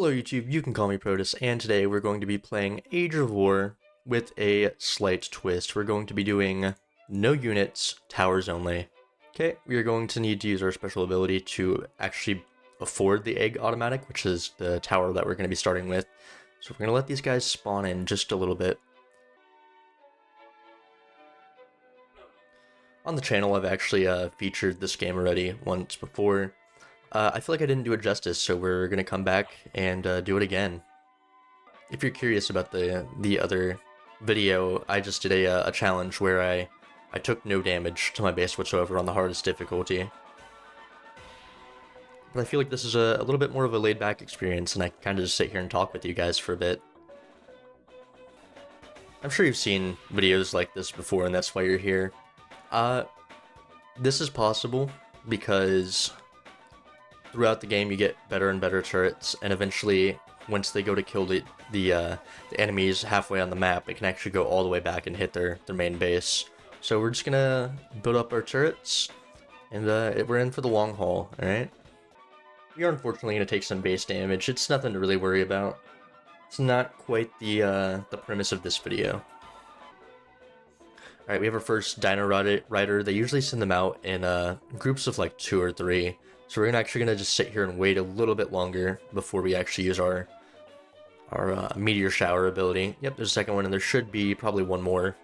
Hello YouTube, you can call me Protus, and today we're going to be playing Age of War with a slight twist. We're going to be doing no units, towers only. Okay, we are going to need to use our special ability to actually afford the egg automatic, which is the tower that we're going to be starting with. So we're going to let these guys spawn in just a little bit. On the channel, I've actually featured this game already once before. I feel like I didn't do it justice, so we're going to come back and do it again. If you're curious about the other video, I just did a challenge where I took no damage to my base whatsoever on the hardest difficulty. But I feel like this is a little bit more of a laid-back experience, and I can kind of just sit here and talk with you guys for a bit. I'm sure you've seen videos like this before, and that's why you're here. This is possible because throughout the game you get better and better turrets, and eventually once they go to kill the enemies halfway on the map, it can actually go all the way back and hit their main base. So we're just gonna build up our turrets, and we're in for the long haul, alright? We are unfortunately gonna take some base damage. It's nothing to really worry about. It's not quite the premise of this video. Alright, we have our first Dino Rider. They usually send them out in groups of like 2 or 3. So we're actually gonna just sit here and wait a little bit longer before we actually use our meteor shower ability. Yep, there's a second one, and there should be probably one more.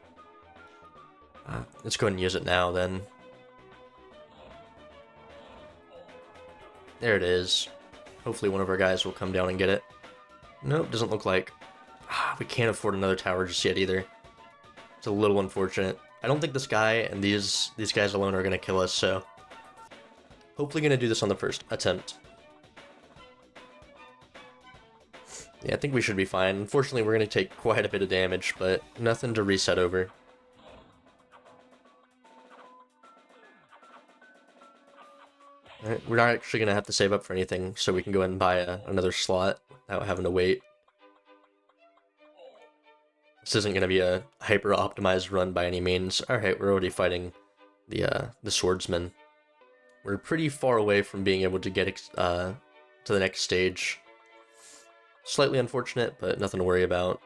Let's go ahead and use it now then. There it is. Hopefully one of our guys will come down and get it. Nope, doesn't look like. We can't afford another tower just yet either. It's a little unfortunate. I don't think this guy and these guys alone are gonna kill us, so hopefully gonna do this on the first attempt. Yeah, I think we should be fine. Unfortunately, we're gonna take quite a bit of damage, but nothing to reset over. Alright, we're not actually gonna have to save up for anything, so we can go ahead and buy another slot without having to wait. This isn't gonna be a hyper-optimized run by any means. Alright, we're already fighting the swordsman. We're pretty far away from being able to get to the next stage. Slightly unfortunate, but nothing to worry about.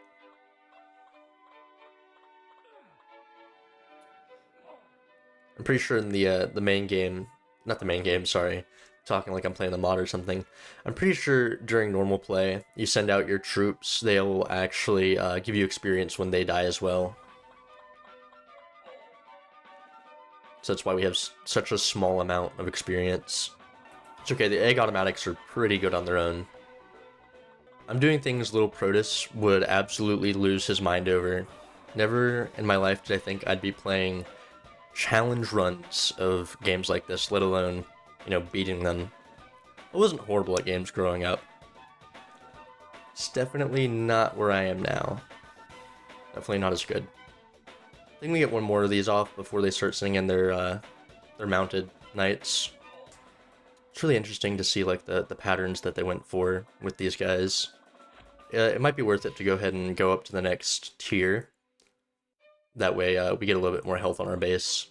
I'm pretty sure in the main game, not the main game, sorry, talking like I'm playing the mod or something. I'm pretty sure during normal play, you send out your troops, they'll actually give you experience when they die as well. So that's why we have such a small amount of experience. It's okay, the egg automatics are pretty good on their own. I'm doing things little Protus would absolutely lose his mind over. Never in my life did I think I'd be playing challenge runs of games like this, let alone, you know, beating them. I wasn't horrible at games growing up. It's definitely not where I am now. Definitely not as good. I think we get one more of these off before they start sending in their mounted knights. It's really interesting to see like the patterns that they went for with these guys. It might be worth it to go ahead and go up to the next tier. That way we get a little bit more health on our base.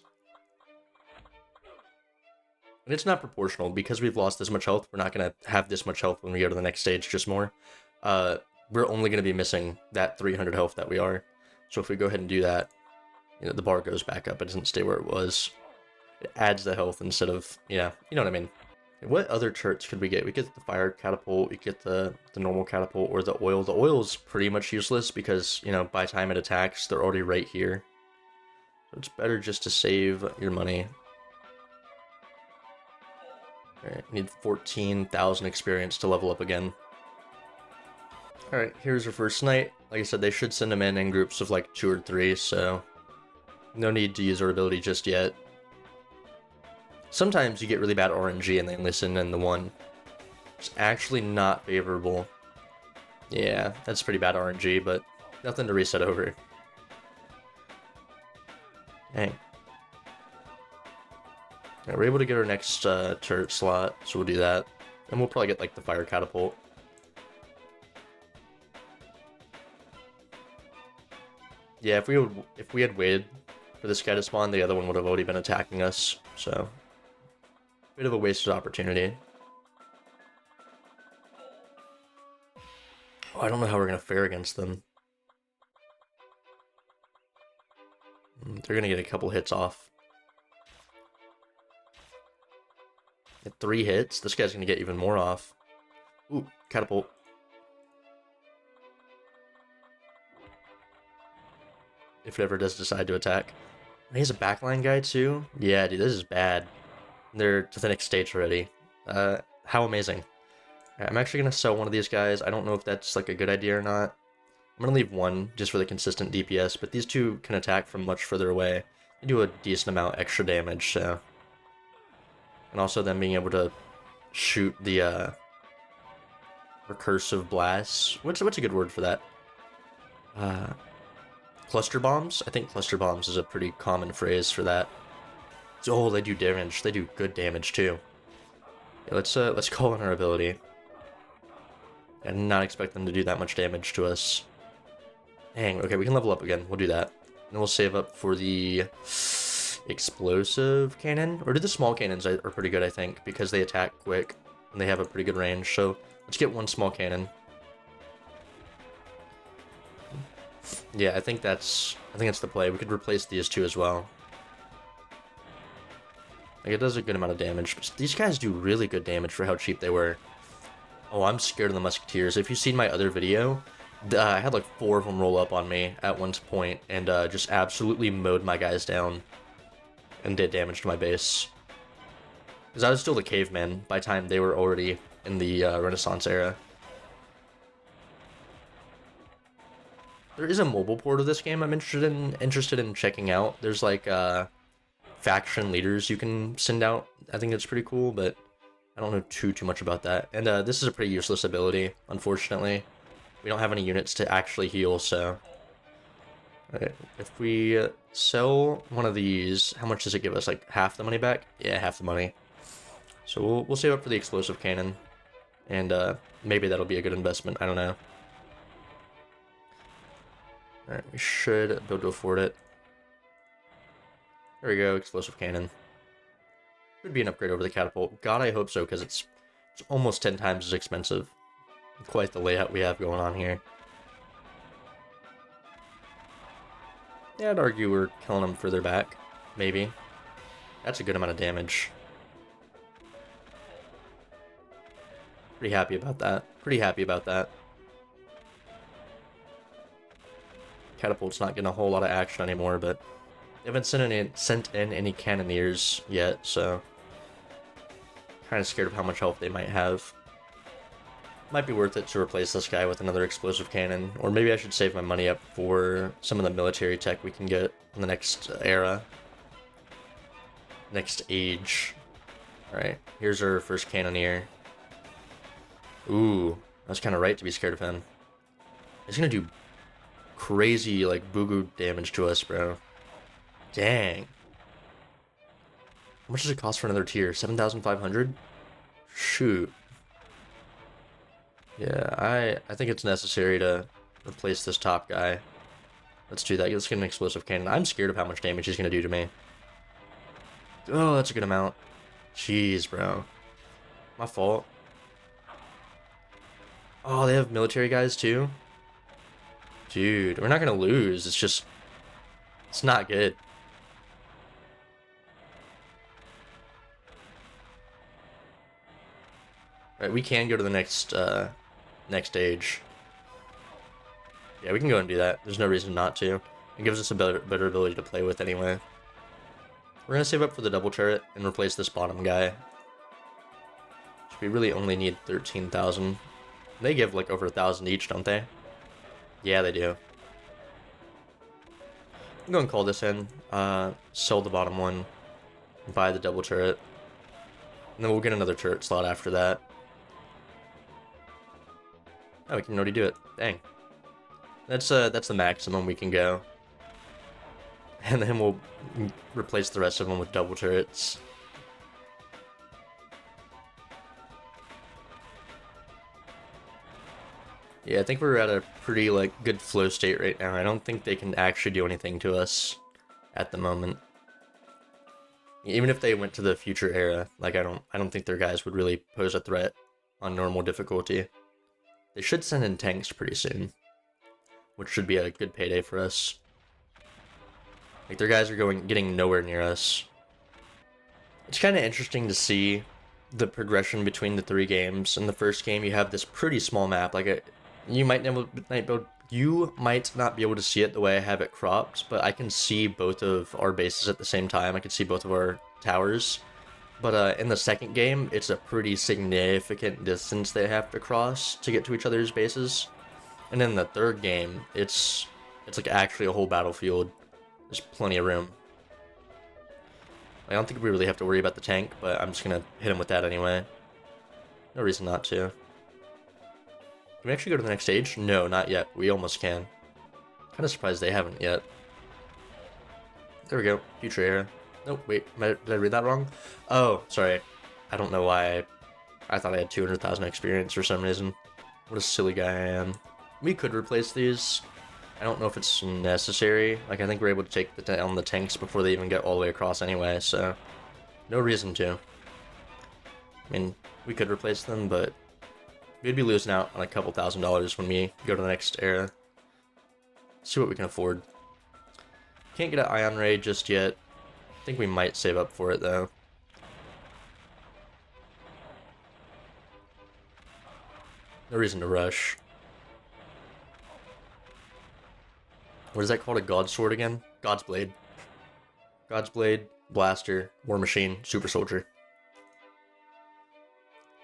And it's not proportional, because we've lost this much health, we're not going to have this much health when we go to the next stage, just more. We're only going to be missing that 300 health that we are. So if we go ahead and do that, you know, the bar goes back up, it doesn't stay where it was. It adds the health instead of, you know what I mean. What other turrets could we get? We get the fire catapult, we get the normal catapult, or the oil. The oil is pretty much useless because, you know, by the time it attacks, they're already right here. So it's better just to save your money. Alright, need 14,000 experience to level up again. Alright, here's our first knight. Like I said, they should send them in groups of like 2 or 3, so no need to use our ability just yet. Sometimes you get really bad RNG and they only send in the one. It's actually not favorable. Yeah, that's pretty bad RNG, but nothing to reset over. Dang. Yeah, we're able to get our next turret slot, so we'll do that. And we'll probably get like the fire catapult. Yeah, if we had waited for this guy to spawn, the other one would have already been attacking us, so bit of a wasted opportunity. Oh, I don't know how we're gonna fare against them. They're gonna get a couple hits off. At 3 hits, this guy's gonna get even more off. Ooh, catapult. If it ever does decide to attack. He has a backline guy too? Yeah, dude, this is bad. They're to the next stage already. How amazing. I'm actually gonna sell one of these guys. I don't know if that's like a good idea or not. I'm gonna leave one just for the consistent DPS, but these two can attack from much further away. They do a decent amount extra damage, so. And also them being able to shoot the recursive blasts. What's a good word for that? Cluster bombs? I think cluster bombs is a pretty common phrase for that. Oh, they do damage. They do good damage too. Yeah, let's call in our ability. I did not expect them to do that much damage to us. Dang, okay, we can level up again. We'll do that. And we'll save up for the explosive cannon. Or do the small cannons are pretty good, I think, because they attack quick and they have a pretty good range. So let's get one small cannon. Yeah, I think that's the play. We could replace these two as well. Like, it does a good amount of damage. But these guys do really good damage for how cheap they were. Oh, I'm scared of the Musketeers. If you've seen my other video, I had like 4 of them roll up on me at one point and just absolutely mowed my guys down and did damage to my base. Because I was still the caveman by the time they were already in the Renaissance era. There is a mobile port of this game I'm interested in checking out. There's like faction leaders you can send out. I think it's pretty cool, but I don't know too much about that. And this is a pretty useless ability, unfortunately. We don't have any units to actually heal, so. Okay, if we sell one of these, how much does it give us? Like half the money back? Yeah, half the money. So we'll save up for the explosive cannon, and maybe that'll be a good investment. I don't know. All right, we should be able to afford it. There we go, explosive cannon. Could be an upgrade over the catapult. God, I hope so, because it's almost 10 times as expensive. Quite the layout we have going on here. Yeah, I'd argue we're killing them further back. Maybe. That's a good amount of damage. Pretty happy about that. Pretty happy about that. Catapult's not getting a whole lot of action anymore, but they haven't sent in any cannoneers yet, so kind of scared of how much health they might have. Might be worth it to replace this guy with another explosive cannon, or maybe I should save my money up for some of the military tech we can get in the next era. Next age. Alright, here's our first cannoneer. Ooh, I was kind of right to be scared of him. He's gonna do crazy, like, boo-goo damage to us, bro. Dang. How much does it cost for another tier? 7,500? Shoot. Yeah, I think it's necessary to replace this top guy. Let's do that. Let's get an explosive cannon. I'm scared of how much damage he's gonna do to me. Oh, that's a good amount. Jeez, bro. My fault. Oh, they have military guys too? Dude, we're not gonna lose. It's just... it's not good. Alright, we can go to the next stage. Yeah, we can go and do that. There's no reason not to. It gives us a better ability to play with anyway. We're gonna save up for the double turret and replace this bottom guy. So we really only need 13,000. They give like over 1,000 each, don't they? Yeah, they do. I'm going to call this in, sell the bottom one, buy the double turret, and then we'll get another turret slot after that. Oh, we can already do it. Dang. That's the maximum we can go. And then we'll replace the rest of them with double turrets. Yeah, I think we're at a pretty, like, good flow state right now. I don't think they can actually do anything to us at the moment. Even if they went to the future era, like, I don't think their guys would really pose a threat on normal difficulty. They should send in tanks pretty soon, which should be a good payday for us. Like, their guys are getting nowhere near us. It's kind of interesting to see the progression between the 3 games. In the first game, you have this pretty small map. Like, you might not be able to see it the way I have it cropped, but I can see both of our bases at the same time. I can see both of our towers. But in the second game, it's a pretty significant distance they have to cross to get to each other's bases. And in the third game, it's like actually a whole battlefield. There's plenty of room. I don't think we really have to worry about the tank, but I'm just gonna hit him with that anyway. No reason not to. Can we actually go to the next stage? No, not yet. We almost can. Kind of surprised they haven't yet. There we go. Future era. Nope, wait. Did I read that wrong? Oh, sorry. I don't know why I thought I had 200,000 experience for some reason. What a silly guy I am. We could replace these. I don't know if it's necessary. Like, I think we're able to take down the tanks before they even get all the way across anyway, so no reason to. I mean, we could replace them, but we'd be losing out on a couple $1,000s when we go to the next era. See what we can afford. Can't get an ion ray just yet. I think we might save up for it, though. No reason to rush. What is that called? A God's Sword again? God's Blade. God's Blade, Blaster, War Machine, Super Soldier.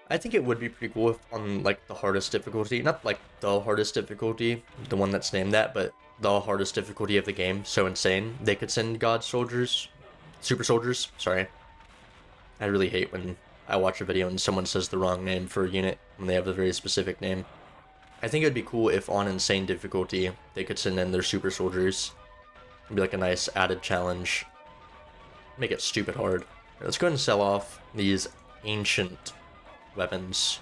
I think it would be pretty cool if on, like, the hardest difficulty, not, like, the hardest difficulty, the one that's named that, but the hardest difficulty of the game, so insane, they could send God Soldiers, Super Soldiers, sorry. I really hate when I watch a video and someone says the wrong name for a unit when they have a very specific name. I think it would be cool if on insane difficulty, they could send in their Super Soldiers. It'd be like a nice added challenge. Make it stupid hard. Let's go ahead and sell off these ancient weapons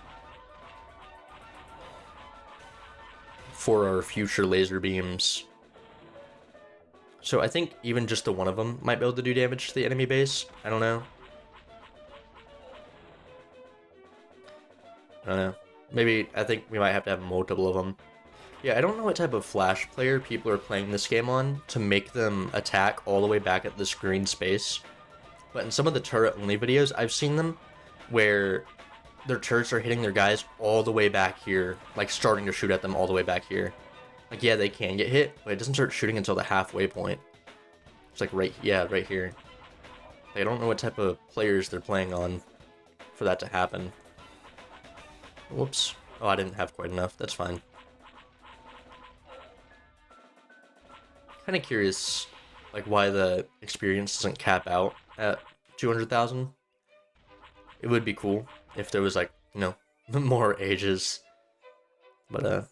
for our future laser beams. So I think even just the one of them might be able to do damage to the enemy base. I don't know. Maybe, I think we might have to have multiple of them. Yeah, I don't know what type of Flash player people are playing this game on to make them attack all the way back at this green space. But in some of the turret-only videos, I've seen them where their turrets are hitting their guys all the way back here, like starting to shoot at them all the way back here. Like, yeah, they can get hit, but it doesn't start shooting until the halfway point. It's like right here. Like, I don't know what type of players they're playing on for that to happen. Whoops. Oh, I didn't have quite enough. That's fine. Kind of curious, like, why the experience doesn't cap out at 200,000. It would be cool if there was, like, you know, more ages. But,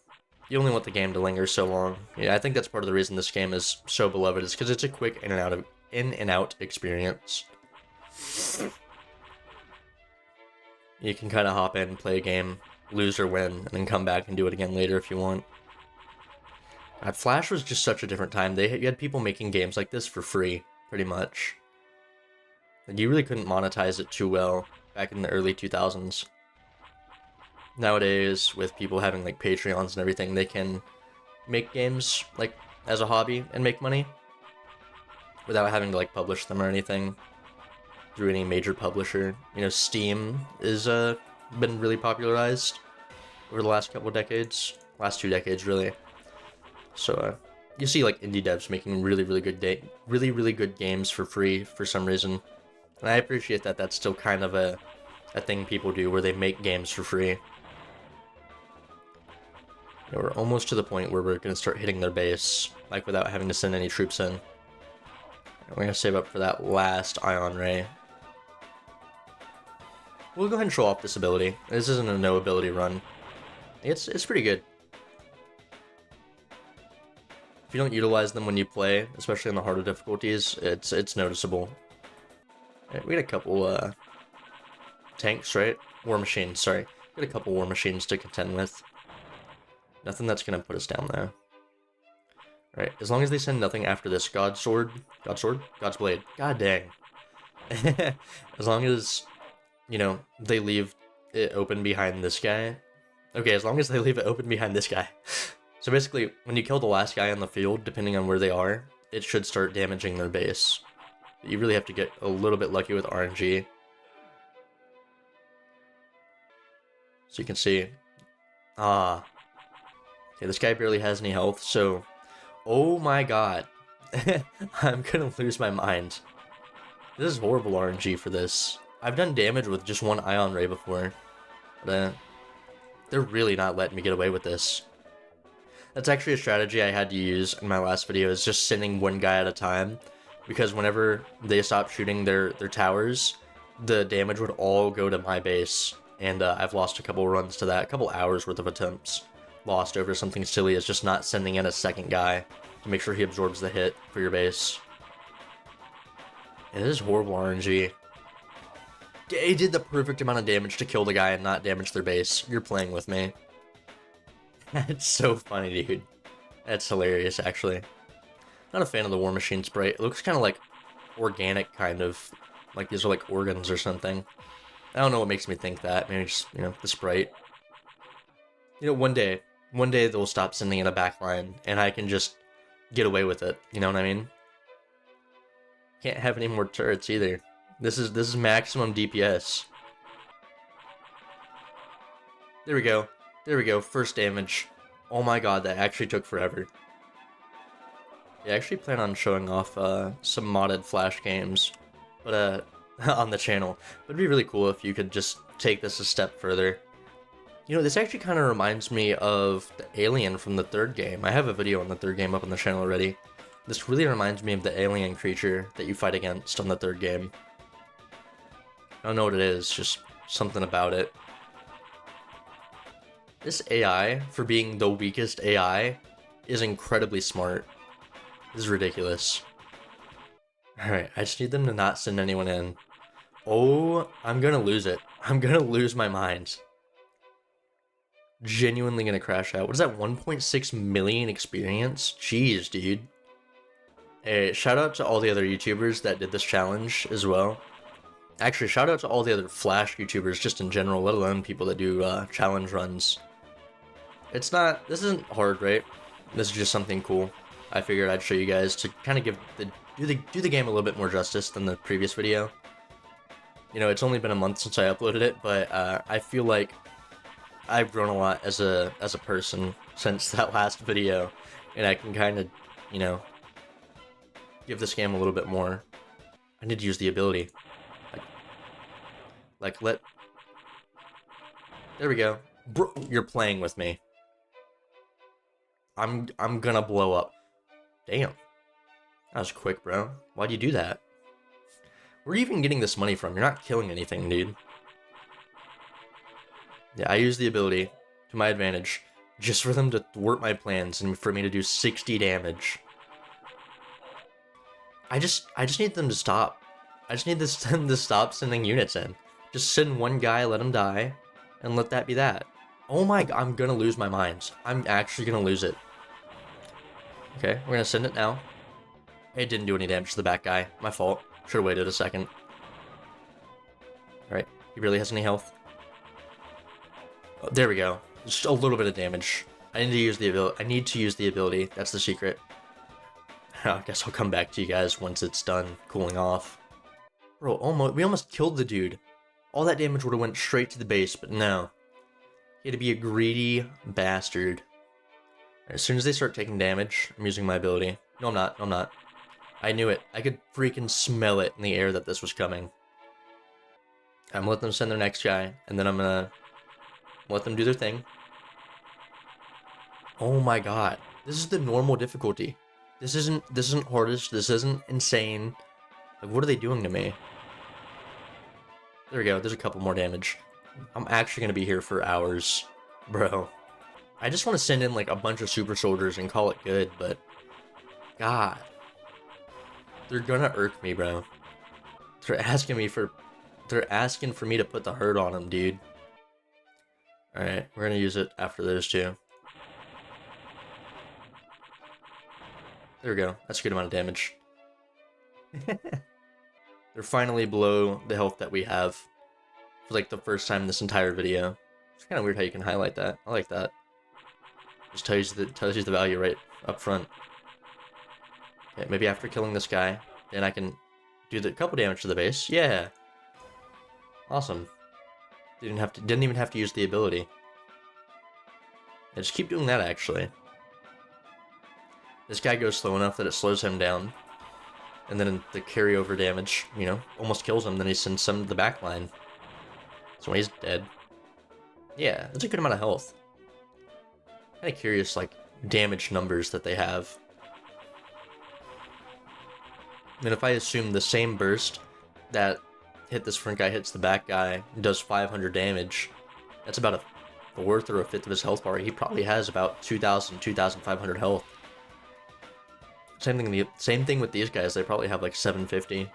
you only want the game to linger so long. Yeah, I think that's part of the reason this game is so beloved, is because it's a quick in and out experience. You can kind of hop in, play a game, lose or win, and then come back and do it again later if you want. God, Flash was just such a different time. You had people making games like this for free, pretty much. And you really couldn't monetize it too well back in the early 2000s. Nowadays, with people having like Patreons and everything, they can make games like as a hobby and make money without having to like publish them or anything through any major publisher. You know, Steam is been really popularized over the last couple of decades, last 2 decades really. So you see like indie devs making really good games for free for some reason, and I appreciate that. That's still kind of a thing people do, where they make games for free. You know, we're almost to the point where we're gonna start hitting their base, like without having to send any troops in. We're gonna save up for that last ion ray. We'll go ahead and show off this ability. This isn't a no ability run. It's pretty good. If you don't utilize them when you play, especially on the harder difficulties, it's noticeable. Right, we got a couple tanks, right? War machines, sorry. We got a couple war machines to contend with. Nothing that's gonna put us down though. Right, as long as they send nothing after this God's Sword? God's Blade. God dang. As long as, you know, they leave it open behind this guy, Okay, as long as they leave it open behind this guy. So basically, when you kill the last guy on the field, depending on where they are, it should start damaging their base. You really have to get a little bit lucky with RNG. So you can see, okay, this guy barely has any health, so, oh my god, I'm gonna lose my mind. This is horrible RNG for this. I've done damage with just one Ion Ray before, but they're really not letting me get away with this. That's actually a strategy I had to use in my last video, is just sending one guy at a time, because whenever they stop shooting their towers, the damage would all go to my base. And I've lost a couple runs to that, a couple hours worth of attempts lost over something silly as just not sending in a second guy to make sure he absorbs the hit for your base. And it is horrible RNG. They did the perfect amount of damage to kill the guy and not damage their base. You're playing with me. That's so funny, dude. That's hilarious, actually. Not a fan of the War Machine sprite. It looks kind of like organic, kind of. Like these are like organs or something. I don't know what makes me think that. Maybe just, you know, the sprite. You know, one day they'll stop sending in a backline, and I can just get away with it. You know what I mean? Can't have any more turrets either. This is maximum DPS. There we go. There we go. First damage. Oh my god, that actually took forever. Yeah, I actually plan on showing off some modded Flash games, but on the channel. It'd be really cool if you could just take this a step further. You know, this actually kind of reminds me of the alien from the third game. I have a video on the third game up on the channel already. This really reminds me of the alien creature that you fight against on the third game. I don't know what it is, just something about it. This AI, for being the weakest AI, is incredibly smart. This is ridiculous. Alright, I just need them to not send anyone in. Oh, I'm gonna lose it. I'm gonna lose my mind. Genuinely gonna crash out. What is that, 1.6 million experience? Jeez, dude. Hey, shout out to all the other YouTubers that did this challenge as well. Actually, shout out to all the other Flash YouTubers just in general, let alone people that do challenge runs. This isn't hard, right? This is just something cool. I figured I'd show you guys to kind of do the game a little bit more justice than the previous video. You know, it's only been a month since I uploaded it, but I feel like I've grown a lot as a person since that last video, and I can kind of, you know, give this game a little bit more. I need to use the ability. There we go. Bro, you're playing with me. I'm gonna blow up. Damn. That was quick, bro. Why'd you do that? Where are you even getting this money from? You're not killing anything, dude. Yeah, I use the ability to my advantage just for them to thwart my plans and for me to do 60 damage. I just need them to stop. I just need them to stop sending units in. Just send one guy, let him die, and let that be that. Oh my god, I'm gonna lose my mind. I'm actually gonna lose it. Okay, we're gonna send it now. It didn't do any damage to the back guy. My fault. Should've waited a second. Alright, he barely has any health. Oh, there we go. Just a little bit of damage. I need to use the ability. That's the secret. I guess I'll come back to you guys once it's done cooling off. Bro, we almost killed the dude. All that damage would have went straight to the base, but no. He had to be a greedy bastard. As soon as they start taking damage, I'm using my ability. No, I'm not. No, I'm not. I knew it. I could freaking smell it in the air that this was coming. I'm gonna let them send their next guy, and then I'm gonna let them do their thing. Oh my god. This is the normal difficulty. This isn't hardest. This isn't insane. Like, what are they doing to me? There we go. There's a couple more damage. I'm actually gonna be here for hours, bro. I just want to send in like a bunch of super soldiers and call it good, but god, they're gonna irk me, bro. They're asking for me to put the hurt on them, dude. All right, we're gonna use it after those two. There we go. That's a good amount of damage. They're finally below the health that we have for like the first time in this entire video. It's kind of weird how you can highlight that. I like that. Just tells you the value right up front. Okay, maybe after killing this guy, then I can do the couple damage to the base. Yeah. Awesome. Didn't even have to use the ability. Yeah, just keep doing that actually. This guy goes slow enough that it slows him down. And then the carryover damage, you know, almost kills him, then he sends some to the back line. So when he's dead. Yeah, that's a good amount of health. Kinda curious, like, damage numbers that they have. I mean, if I assume the same burst that hit this front guy hits the back guy, does 500 damage, that's about a fourth or a fifth of his health bar. He probably has about 2,000, 2,500 health. Same thing with these guys. They probably have like 750.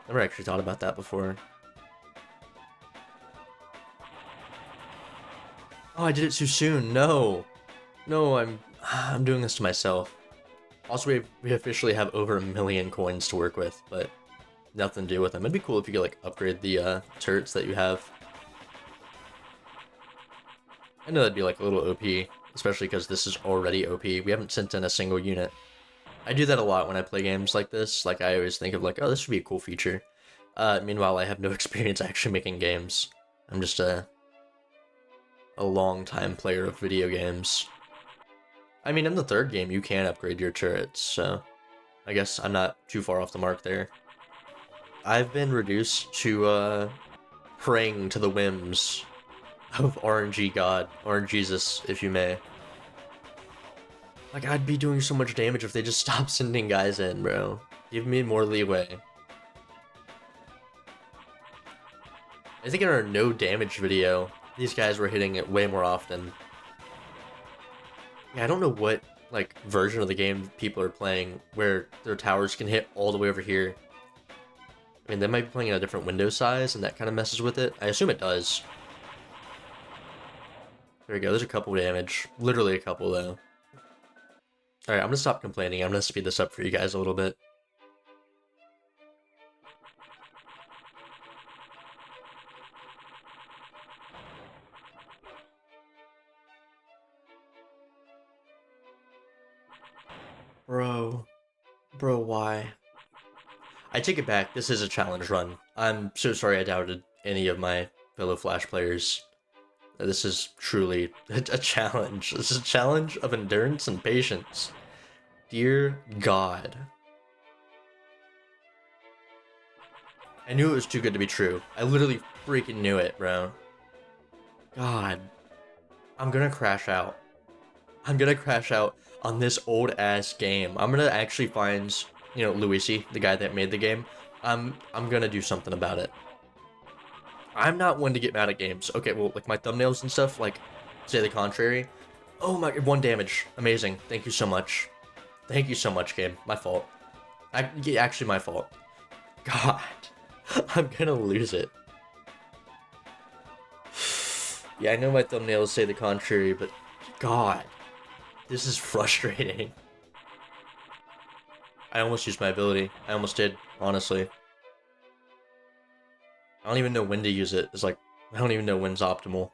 Never actually thought about that before. Oh, I did it too soon. No, no, I'm doing this to myself. Also, we officially have over 1 million coins to work with, but nothing to do with them. It'd be cool if you could like upgrade the turrets that you have. I know that'd be like a little OP, especially because this is already OP. We haven't sent in a single unit. I do that a lot when I play games like this. Like, I always think of like, oh, this would be a cool feature. Meanwhile, I have no experience actually making games. I'm just a long-time player of video games. I mean, in the third game, you can upgrade your turrets, so I guess I'm not too far off the mark there. I've been reduced to praying to the whims of RNG God, RNGesus, if you may. Like, I'd be doing so much damage if they just stopped sending guys in, bro. Give me more leeway. I think in our no damage video, these guys were hitting it way more often. Yeah, I don't know what, like, version of the game people are playing where their towers can hit all the way over here. I mean, they might be playing in a different window size, and that kind of messes with it. I assume it does. There we go, there's a couple damage. Literally a couple, though. Alright, I'm gonna stop complaining. I'm gonna speed this up for you guys a little bit. Bro, why? I take it back, this is a challenge run. I'm so sorry I doubted any of my fellow Flash players. This is truly a challenge. This is a challenge of endurance and patience. Dear God. I knew it was too good to be true. I literally freaking knew it, bro. God. I'm gonna crash out. I'm gonna crash out on this old-ass game. I'm gonna actually find, you know, Luisi, the guy that made the game. I'm gonna do something about it. I'm not one to get mad at games. Okay, well, like my thumbnails and stuff, like, say the contrary. Oh my, 1 damage. Amazing. Thank you so much. Thank you so much, game. My fault. Actually, my fault. God. I'm gonna lose it. Yeah, I know my thumbnails say the contrary, but God. This is frustrating. I almost used my ability. I almost did, honestly. I don't even know when to use it. It's like, I don't even know when's optimal.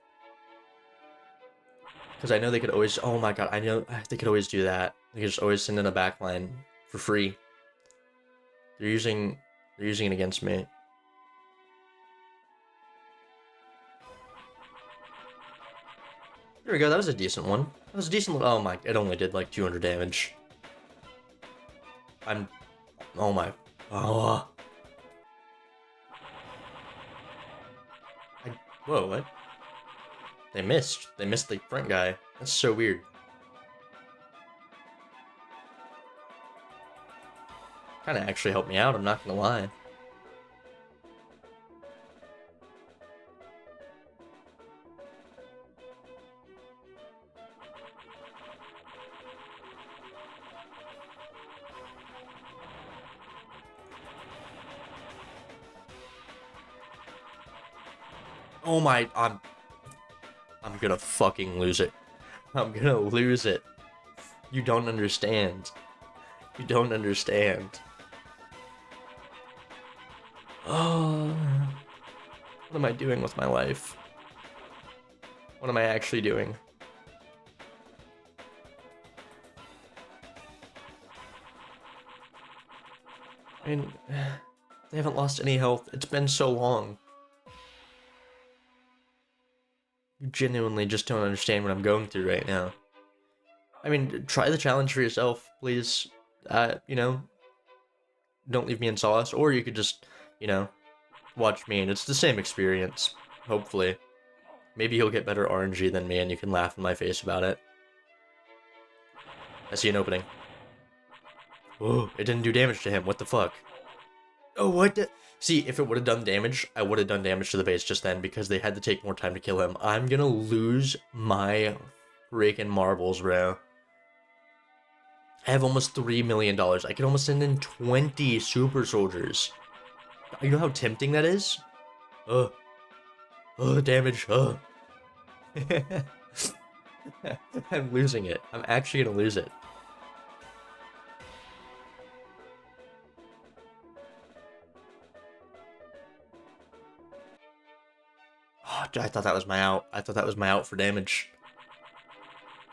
Because I know they could always, oh my God, I know they could always do that. They could just always send in a backline for free. They're using it against me. There we go, that was a decent one. That was a decent, oh my, it only did like 200 damage. Oh my, oh. Whoa, what? They missed the front guy. That's so weird. Kinda actually helped me out, I'm not gonna lie. Oh my, I'm gonna fucking lose it. I'm gonna lose it. You don't understand. You don't understand. Oh, what am I doing with my life? What am I actually doing? I mean, they haven't lost any health. It's been so long. You genuinely just don't understand what I'm going through right now. I mean, try the challenge for yourself, please. You know, don't leave me in solace. Or you could just, you know, watch me and it's the same experience, hopefully. Maybe he'll get better RNG than me and you can laugh in my face about it. I see an opening. Oh, it didn't do damage to him. What the fuck? Oh, what the... See, if it would have done damage, I would have done damage to the base just then because they had to take more time to kill him. I'm gonna lose my freaking marbles, bro. I have almost $3 million. I can almost send in 20 super soldiers. You know how tempting that is? Damage. I'm losing it. I'm actually gonna lose it. Oh, I thought that was my out. I thought that was my out for damage.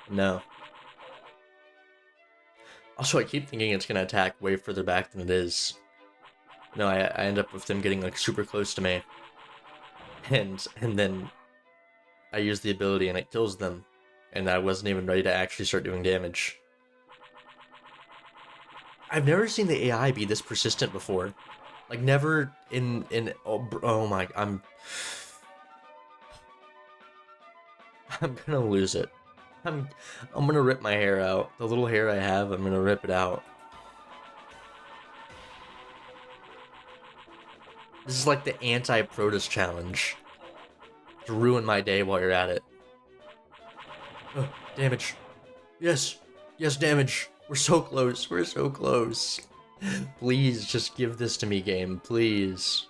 No. Also, I keep thinking it's gonna attack way further back than it is. No, I end up with them getting like super close to me. And then I use the ability and it kills them. And I wasn't even ready to actually start doing damage. I've never seen the AI be this persistent before. Like, never oh my, I'm gonna lose it. I'm gonna rip my hair out. The little hair I have, I'm gonna rip it out. This is like the anti-Protus challenge. To ruin my day while you're at it. Oh, damage. Yes. Yes, damage. We're so close. We're so close. Please, just give this to me, game. Please.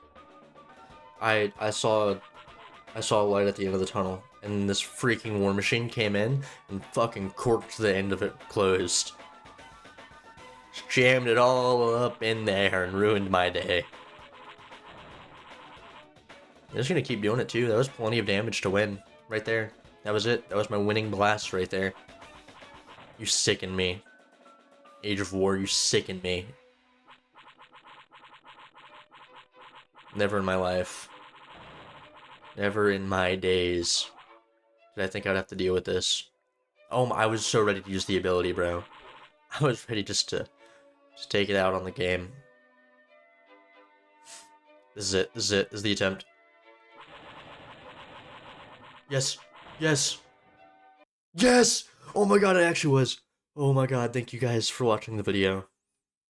I saw a light at the end of the tunnel, and this freaking war machine came in and fucking corked the end of it closed. Just jammed it all up in there and ruined my day. I'm just gonna keep doing it too. That was plenty of damage to win. Right there. That was it. That was my winning blast right there. You sicken me. Age of War, you sicken me. Never in my life. Never in my days did I think I'd have to deal with this. Oh, I was so ready to use the ability, bro. I was ready just to take it out on the game. This is it. This is it. This is the attempt. Yes. Yes. Yes! Oh my god, it actually was. Oh my god, thank you guys for watching the video.